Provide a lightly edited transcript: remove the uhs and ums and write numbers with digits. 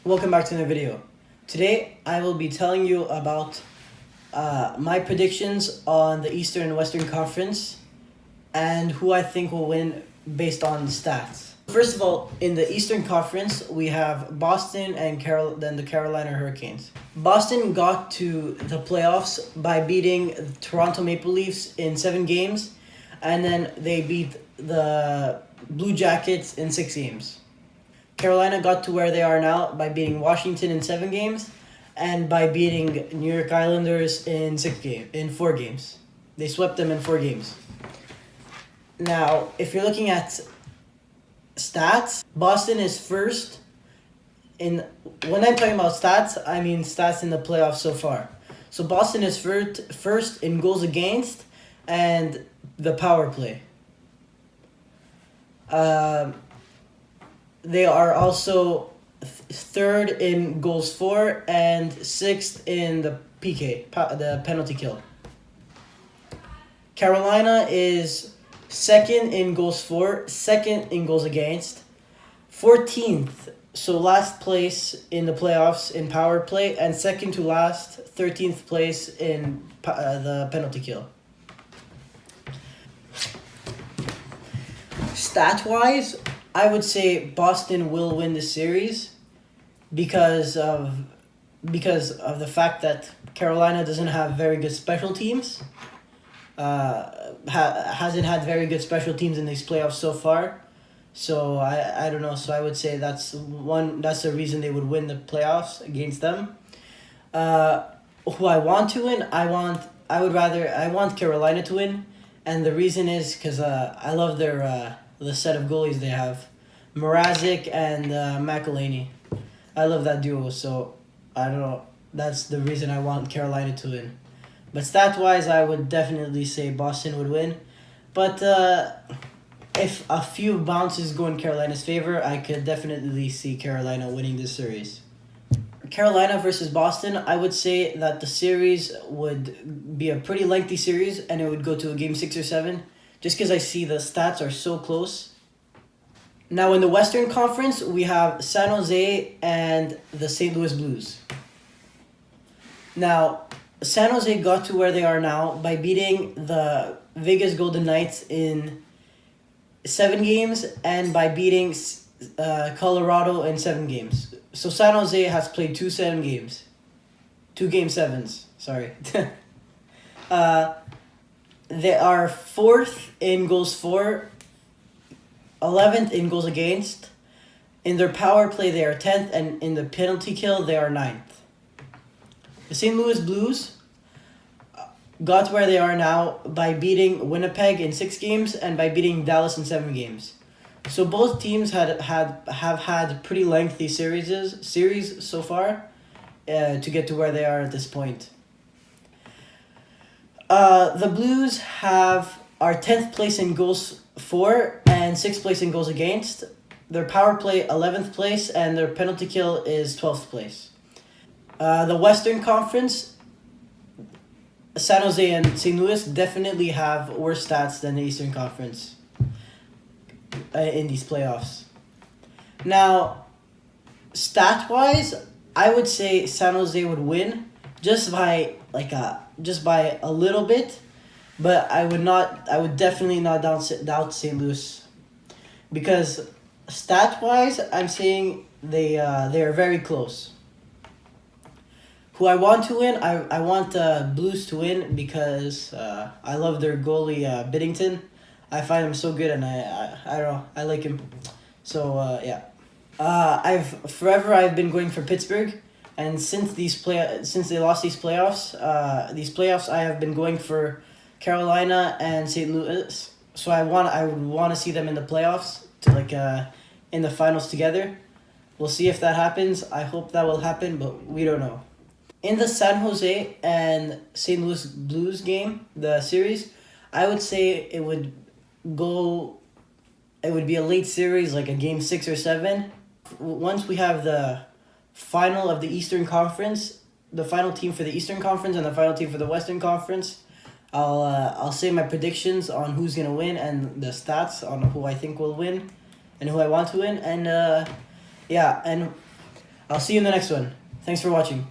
Welcome back to the video. Today I will be telling you about my predictions on the Eastern and Western Conference and who I think will win based on stats. First of all, in the Eastern Conference, we have Boston and then the Carolina Hurricanes. Boston got to the playoffs by beating the Toronto Maple Leafs in 7 games, and then they beat the Blue Jackets in 6 games. Carolina got to where they are now by beating Washington in 7 games and by beating New York Islanders in 4 games. They swept them in 4 games. Now, if you're looking at stats, Boston is first in. When I'm talking about stats, I mean stats in the playoffs so far. So Boston is first in goals against and the power play. They are also third in goals for and sixth in the the penalty kill. Carolina is second in goals for, second in goals against, 14th, so last place in the playoffs in power play, and second to last, 13th place in the penalty kill. Stat-wise, I would say Boston will win the series because of the fact that Carolina doesn't have very good special teams. Hasn't had very good special teams in these playoffs so far. So I don't know. So I would say that's the reason they would win the playoffs against them. Who I want to win, I want Carolina to win, and the reason is because I love the set of goalies they have, Mrazek and McElhinney. I love that duo, so I don't know. That's the reason I want Carolina to win. But stat-wise, I would definitely say Boston would win. But if a few bounces go in Carolina's favor, I could definitely see Carolina winning this series. Carolina versus Boston, I would say that the series would be a pretty lengthy series, and it would go to a game 6 or 7. Just because I see the stats are so close. Now in the Western Conference, we have San Jose and the St. Louis Blues. Now, San Jose got to where they are now by beating the Vegas Golden Knights in 7 games and by beating Colorado in 7 games. So San Jose has played 2 games. 2 game 7s, sorry. They are 4th in goals for, 11th in goals against. In their power play, they are 10th, and in the penalty kill, they are 9th. The St. Louis Blues got where they are now by beating Winnipeg in 6 games and by beating Dallas in 7 games. So both teams have had pretty lengthy series so far to get to where they are at this point. The Blues are 10th place in goals for and 6th place in goals against. Their power play 11th place and their penalty kill is 12th place. The Western Conference, San Jose and St. Louis definitely have worse stats than the Eastern Conference in these playoffs. Now, stat-wise, I would say San Jose would win just by a little bit, but I would definitely not doubt St. Louis, because stat-wise, I'm saying they are very close. Who I want to win, I want Blues to win because I love their goalie Biddington. I find him so good, and I don't know, I like him. So yeah, I've been going for Pittsburgh. And since they lost these playoffs, I have been going for Carolina and St. Louis. So I would want to see them in the playoffs in the finals together. We'll see if that happens. I hope that will happen, but we don't know. In the San Jose and St. Louis Blues game, the series, I would say it would be a late series, like a game 6 or 7. Once we have the final of the Eastern Conference, the final team for the Eastern Conference and the final team for the Western Conference, I'll say my predictions on who's gonna win and the stats on who I think will win and who I want to win, and yeah, and I'll see you in the next one. Thanks for watching.